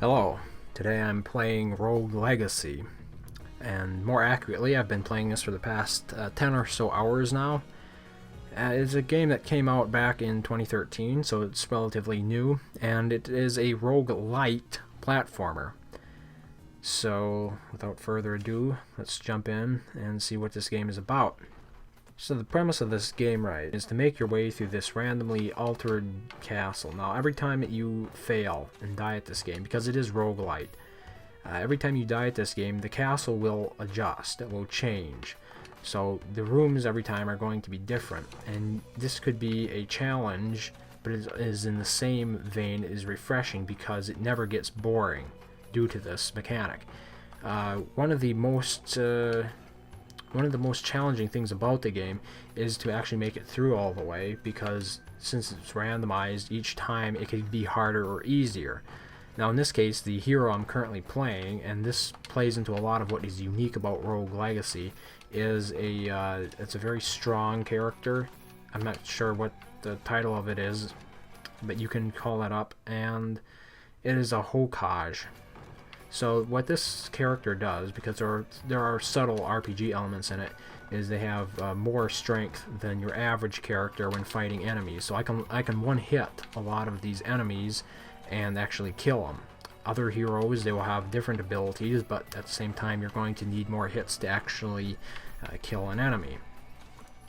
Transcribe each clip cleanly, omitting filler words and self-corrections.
Hello, today I'm playing Rogue Legacy, and more accurately, I've been playing this for the past 10 or so hours now. It's a game that came out back in 2013, so it's relatively new, and it is a roguelite platformer. So, without further ado, let's jump in and see what this game is about. So the premise of this game, right, is to make your way through this randomly altered castle. Now, every time that you fail and die at this game, because it is roguelite, every time you die at this game, the castle will adjust, it will change. So the rooms every time are going to be different, and this could be a challenge, but it is in the same vein as refreshing because it never gets boring due to this mechanic. One of the most challenging things about the game is to actually make it through all the way, because since it's randomized, each time it could be harder or easier. Now in this case, the hero I'm currently playing, and this plays into a lot of what is unique about Rogue Legacy, is it's a very strong character. I'm not sure what the title of it is, but you can call that up, and it is a Hokage. So what this character does, because there are subtle RPG elements in it, is they have more strength than your average character when fighting enemies. So I can one hit a lot of these enemies and actually kill them. Other heroes, they will have different abilities, but at the same time you're going to need more hits to actually kill an enemy.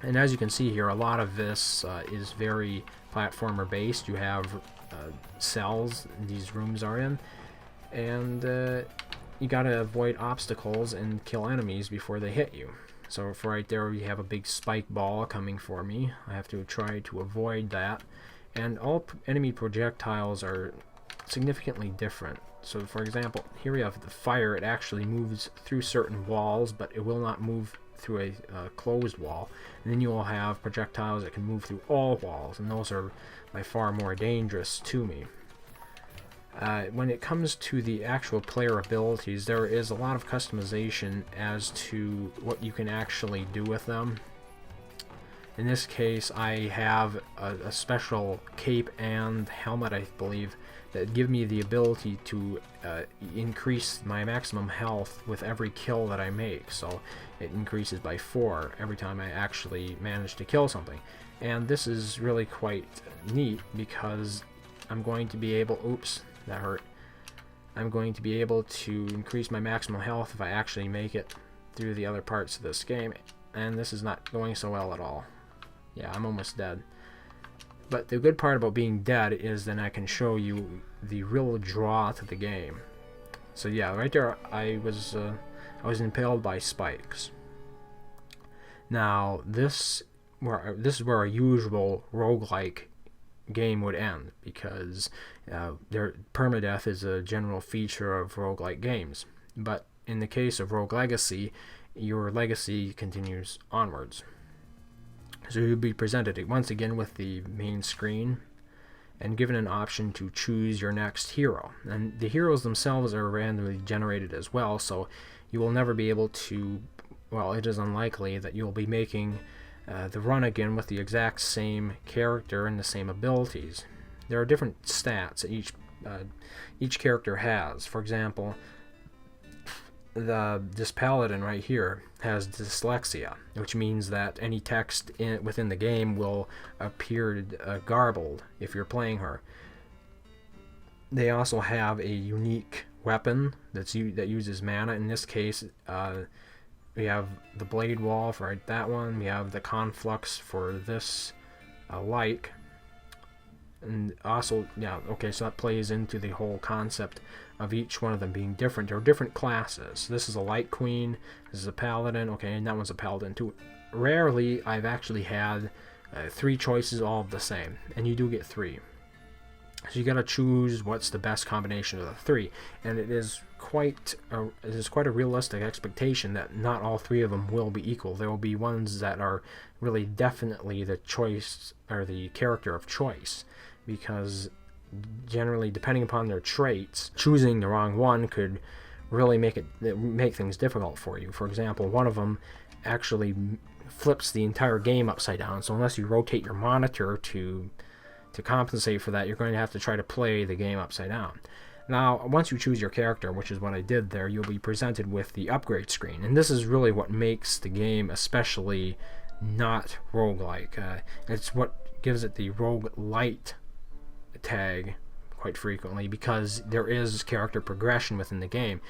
And as you can see here, a lot of this is very platformer based. You have cells these rooms are in, and you gotta avoid obstacles and kill enemies before they hit you. So for right there, you have a big spike ball coming for me. I have to try to avoid that, and all enemy projectiles are significantly different. So for example, here we have the fire. It actually moves through certain walls, but it will not move through a closed wall. And then you will have projectiles that can move through all walls, and those are by far more dangerous to me. When it comes to the actual player abilities, there is a lot of customization as to what you can actually do with them. In this case, I have a special cape and helmet, I believe, that give me the ability to increase my maximum health with every kill that I make. So it increases by 4 every time I actually manage to kill something. And this is really quite neat because I'm going to be able... Oops. That hurt. I'm going to be able to increase my maximum health if I actually make it through the other parts of this game, and this is not going so well at all. Yeah, I'm almost dead. But the good part about being dead is then I can show you the real draw to the game. So yeah, right there I was impaled by spikes. Now this is where a usual roguelike game would end, because permadeath is a general feature of roguelike games. But in the case of Rogue Legacy, your legacy continues onwards. So you'll be presented once again with the main screen and given an option to choose your next hero. And the heroes themselves are randomly generated as well, so you will never be able to, well, it is unlikely that you'll be making the run again with the exact same character and the same abilities. There are different stats that each character has. For example, this paladin right here has dyslexia, which means that any text within the game will appear garbled if you're playing her. They also have a unique weapon that uses mana. In this case, we have the blade wall for that one. We have the conflux for this like. And also, yeah, okay, so that plays into the whole concept of each one of them being different. There are different classes. This is a light queen, this is a paladin, okay, and that one's a paladin too. Rarely I've actually had 3 choices all of the same, and you do get 3. So you gotta choose what's the best combination of the 3, and it is quite a realistic expectation that not all 3 of them will be equal. There will be ones that are really definitely the choice, or the character of choice, because generally, depending upon their traits, choosing the wrong one could really make things difficult for you. For example, one of them actually flips the entire game upside down, so unless you rotate your monitor to compensate for that, you're going to have to try to play the game upside down. Now, once you choose your character, which is what I did there, you'll be presented with the upgrade screen. And this is really what makes the game especially not roguelike. It's what gives it the roguelite tag quite frequently, because there is character progression within the game.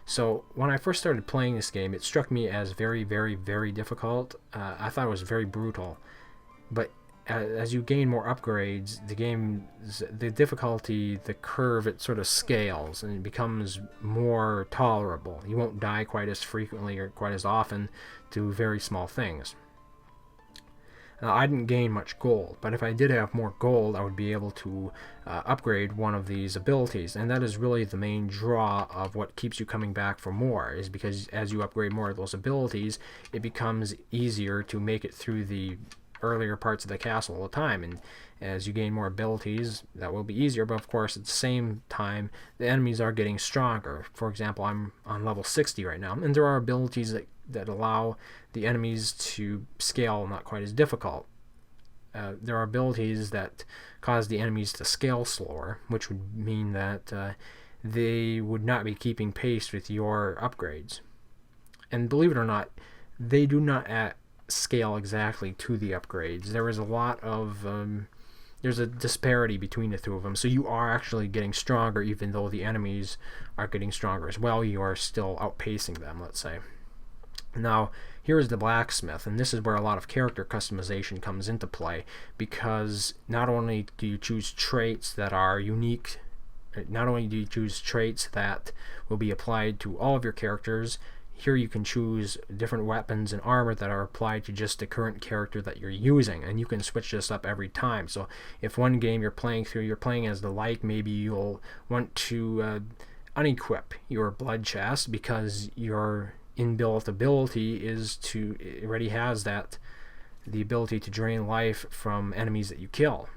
So when I first started playing this game, it struck me as very, very, very difficult. I thought it was very brutal. But as you gain more upgrades, the difficulty, the curve, it sort of scales and it becomes more tolerable. You won't die quite as frequently or quite as often to very small things. Now, I didn't gain much gold, but if I did have more gold, I would be able to upgrade one of these abilities, and that is really the main draw of what keeps you coming back for more, is because as you upgrade more of those abilities, it becomes easier to make it through the earlier parts of the castle all the time. And as you gain more abilities, that will be easier, but of course at the same time the enemies are getting stronger. For example, I'm on level 60 right now, and there are abilities that allow the enemies to scale not quite as difficult. There are abilities that cause the enemies to scale slower, which would mean that they would not be keeping pace with your upgrades. And believe it or not, they do not scale exactly to the upgrades. There is a lot of there's a disparity between the two of them, so you are actually getting stronger even though the enemies are getting stronger as well. You are still outpacing them, let's say. Now, here is the blacksmith, and this is where a lot of character customization comes into play, because not only do you choose traits that are unique, not only do you choose traits that will be applied to all of your characters, here you can choose different weapons and armor that are applied to just the current character that you're using, and you can switch this up every time. So if one game you're playing as the Like, maybe you'll want to unequip your blood chest because your inbuilt ability it already has the ability to drain life from enemies that you kill.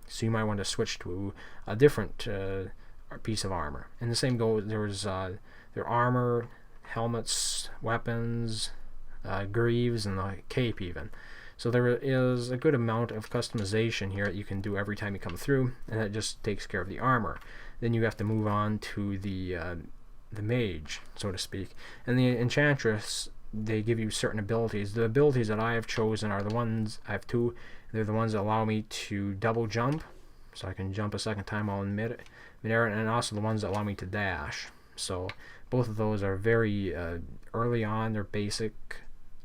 So you might want to switch to a different piece of armor. And the same goes, their armor, helmets, weapons, greaves, and the cape even. So there is a good amount of customization here that you can do every time you come through, and that just takes care of the armor. Then you have to move on to the mage, so to speak. And the enchantress, they give you certain abilities. The abilities that I have chosen are the ones, I have two. They're the ones that allow me to double jump, so I can jump a second time while in midair, and also the ones that allow me to dash. So both of those are very early on. They're basic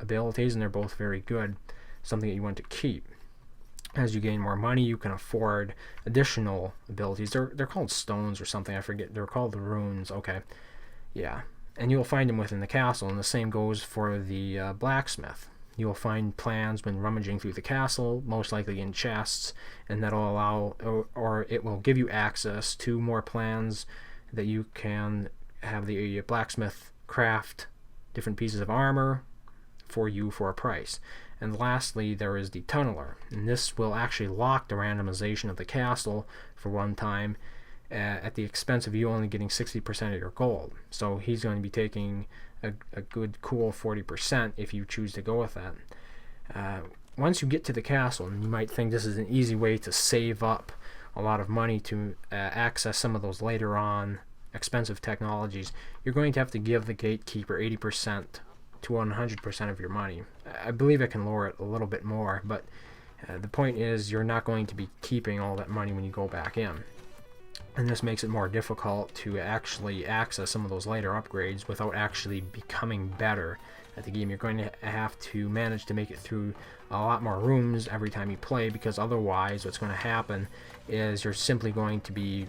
abilities, and they're both very good, something that you want to keep. As you gain more money, you can afford additional abilities. They're called stones or something, I forget. They're called the runes. Okay, yeah, and you'll find them within the castle, and the same goes for the blacksmith. You'll find plans when rummaging through the castle, most likely in chests, and that'll allow, or it will give you access to more plans that you can have the blacksmith craft different pieces of armor for you for a price. And lastly, there is the tunneler, and this will actually lock the randomization of the castle for one time at the expense of you only getting 60% of your gold. So he's going to be taking a good cool 40% if you choose to go with that. Once you get to the castle, and you might think this is an easy way to save up a lot of money to access some of those later on expensive technologies, you're going to have to give the gatekeeper 80% to 100% of your money. I believe I can lower it a little bit more, but the point is you're not going to be keeping all that money when you go back in. And this makes it more difficult to actually access some of those later upgrades without actually becoming better at the game. You're going to have to manage to make it through a lot more rooms every time you play, because otherwise what's going to happen is you're simply going to be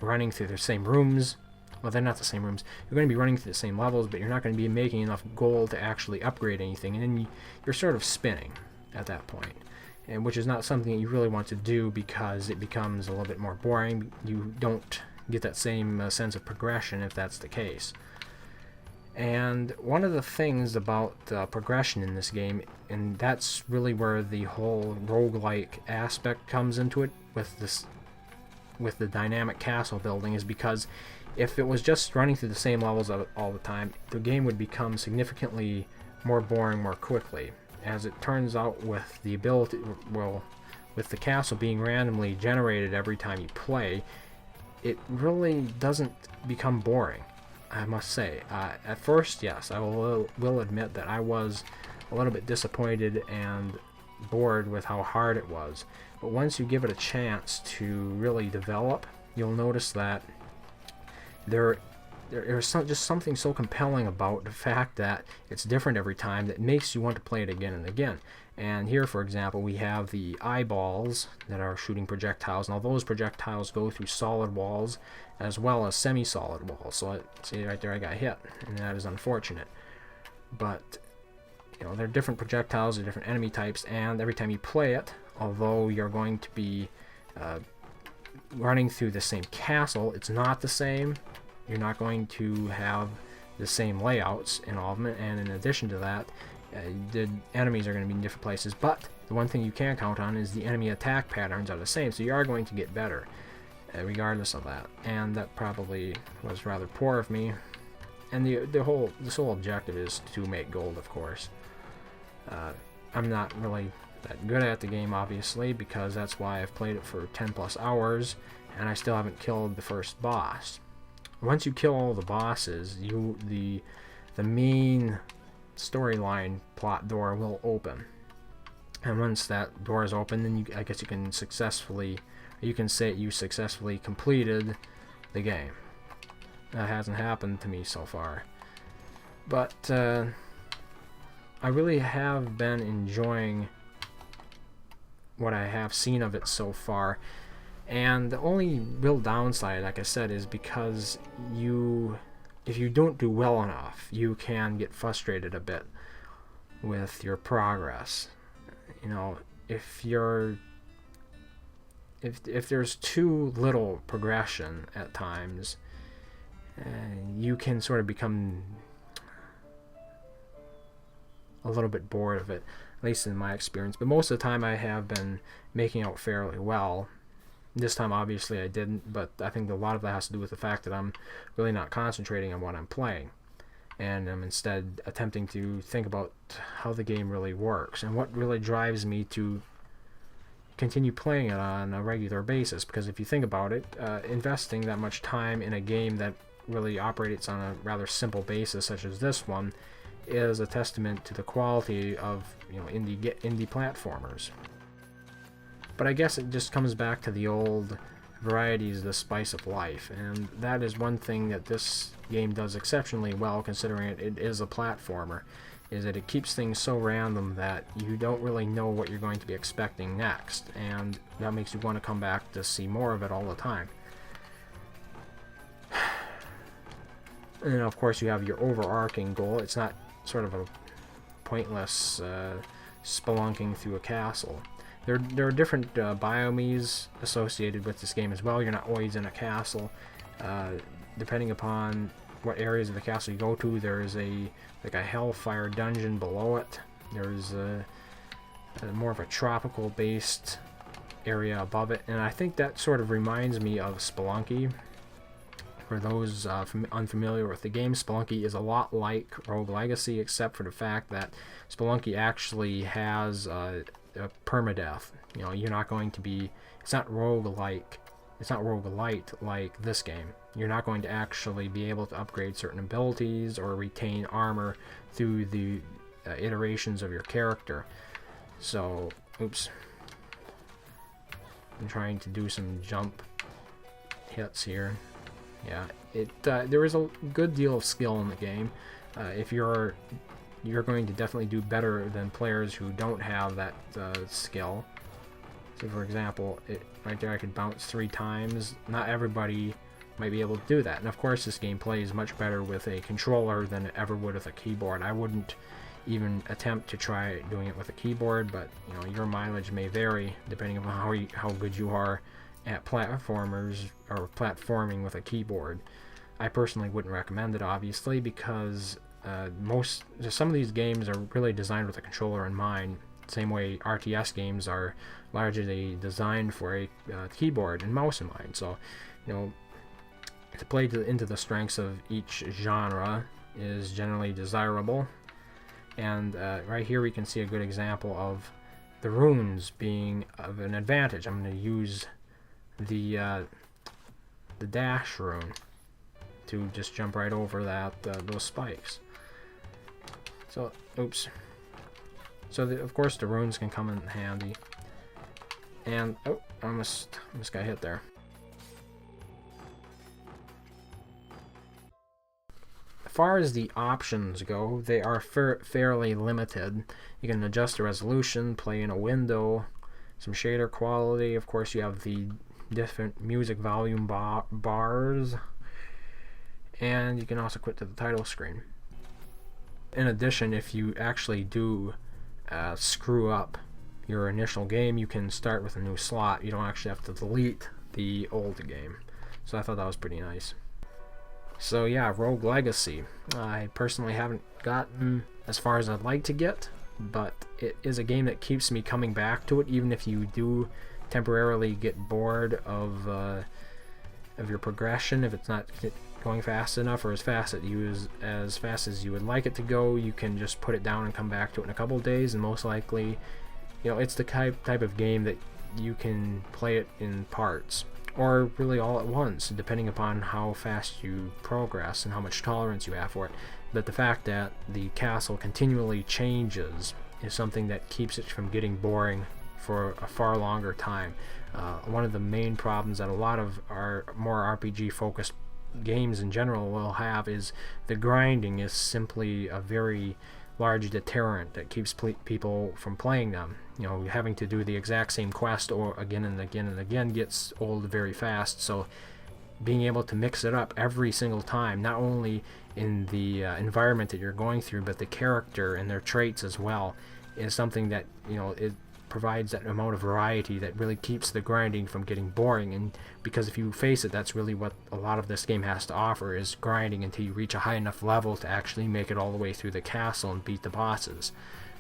running through the same rooms. Well, they're not the same rooms. You're going to be running through the same levels, but you're not going to be making enough gold to actually upgrade anything, and then you're sort of spinning at that point, and which is not something that you really want to do, because it becomes a little bit more boring. You don't get that same sense of progression if that's the case. And one of the things about progression in this game, and that's really where the whole roguelike aspect comes into it with the dynamic castle building, is because if it was just running through the same levels all the time, the game would become significantly more boring more quickly. As it turns out, with the ability, with the castle being randomly generated every time you play, it really doesn't become boring, I must say. At first, yes, I will admit that I was a little bit disappointed and bored with how hard it was. But once you give it a chance to really develop, you'll notice that there's just something so compelling about the fact that it's different every time that makes you want to play it again and again. And here, for example, we have the eyeballs that are shooting projectiles. Now, those projectiles go through solid walls as well as semi-solid walls. So, see right there, I got hit, and that is unfortunate. But, you know, they're different projectiles, they're different enemy types, and every time you play it, although you're going to be running through the same castle, it's not the same. You're not going to have the same layouts in all of them, and in addition to that, the enemies are going to be in different places. But the one thing you can count on is the enemy attack patterns are the same, so you are going to get better regardless of that. And that probably was rather poor of me. And this whole objective is to make gold, of course. I'm not really that good at the game, obviously, because that's why I've played it for 10 plus hours, and I still haven't killed the first boss. Once you kill all the bosses, the main storyline plot door will open. And once that door is open, then I guess you can say you successfully completed the game. That hasn't happened to me so far. But I really have been enjoying what I have seen of it so far. And the only real downside, like I said, is because if you don't do well enough, you can get frustrated a bit with your progress. You know, if there's too little progression at times, you can sort of become a little bit bored of it, at least in my experience. But most of the time I have been making out fairly well. This time, obviously, I didn't, but I think a lot of that has to do with the fact that I'm really not concentrating on what I'm playing, and I'm instead attempting to think about how the game really works and what really drives me to continue playing it on a regular basis. Because if you think about it, investing that much time in a game that really operates on a rather simple basis, such as this one, is a testament to the quality of, you know, indie platformers. But I guess it just comes back to the old varieties, the spice of life, and that is one thing that this game does exceptionally well, considering it is a platformer, is that it keeps things so random that you don't really know what you're going to be expecting next, and that makes you want to come back to see more of it all the time. And of course you have your overarching goal. It's not sort of a pointless spelunking through a castle. There are different biomes associated with this game as well. You're not always in a castle. Depending upon what areas of the castle you go to, there is like a hellfire dungeon below it. There's a more of a tropical based area above it, and I think that sort of reminds me of Spelunky. For those unfamiliar with the game, Spelunky is a lot like Rogue Legacy, except for the fact that Spelunky actually has a permadeath. You know, you're not going to be. It's not roguelite like this game. You're not going to actually be able to upgrade certain abilities or retain armor through the iterations of your character. So, oops. I'm trying to do some jump hits here. Yeah, there is a good deal of skill in the game. If you're going to definitely do better than players who don't have that skill. So, for example, right there I could bounce 3 times. Not everybody might be able to do that. And of course, this game plays much better with a controller than it ever would with a keyboard. I wouldn't even attempt to try doing it with a keyboard, but you know, your mileage may vary depending on how good you are at platformers or platforming with a keyboard. I personally wouldn't recommend it, obviously, because some of these games are really designed with a controller in mind. Same way RTS games are largely designed for a keyboard and mouse in mind. So, you know, to play into the strengths of each genre is generally desirable. And right here we can see a good example of the runes being of an advantage. I'm going to use the the dash rune to just jump right over those spikes. So, oops. So of course the runes can come in handy. And oh, I almost got hit there. As far as the options go, they are fairly limited. You can adjust the resolution, play in a window, some shader quality. Of course, you have the different music volume bars, and you can also quit to the title screen. In addition, if you actually do screw up your initial game, you can start with a new slot. You don't actually have to delete the old game. So I thought that was pretty nice. So yeah, Rogue Legacy. I personally haven't gotten as far as I'd like to get, but it is a game that keeps me coming back to it, even if you do temporarily get bored of your progression. If it's not going fast enough or as fast as you would like it to go, you can just put it down and come back to it in a couple of days, and most likely, you know, it's the type of game that you can play it in parts, or really all at once, depending upon how fast you progress and how much tolerance you have for it. But the fact that the castle continually changes is something that keeps it from getting boring for a far longer time. One of the main problems that a lot of our more RPG focused games in general will have is the grinding is simply a very large deterrent that keeps people from playing them. You know, having to do the exact same quest or again and again and again gets old very fast. So being able to mix it up every single time, not only in the environment that you're going through, but the character and their traits as well, is something that, you know, it provides that amount of variety that really keeps the grinding from getting boring. And because if you face it, that's really what a lot of this game has to offer, is grinding until you reach a high enough level to actually make it all the way through the castle and beat the bosses.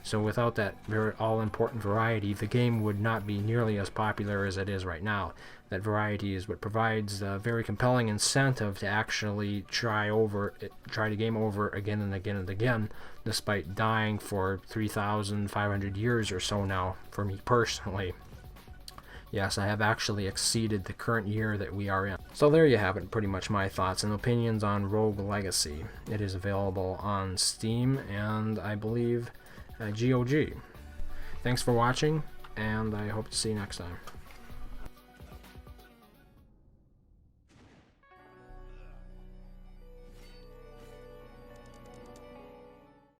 So without that very all-important variety, the game would not be nearly as popular as it is right now. That variety is what provides a very compelling incentive to actually try the game over again and again and again, despite dying for 3,500 years or so now, for me personally. Yes, I have actually exceeded the current year that we are in. So there you have it, pretty much my thoughts and opinions on Rogue Legacy. It is available on Steam and I believe GOG. Thanks for watching, and I hope to see you next time.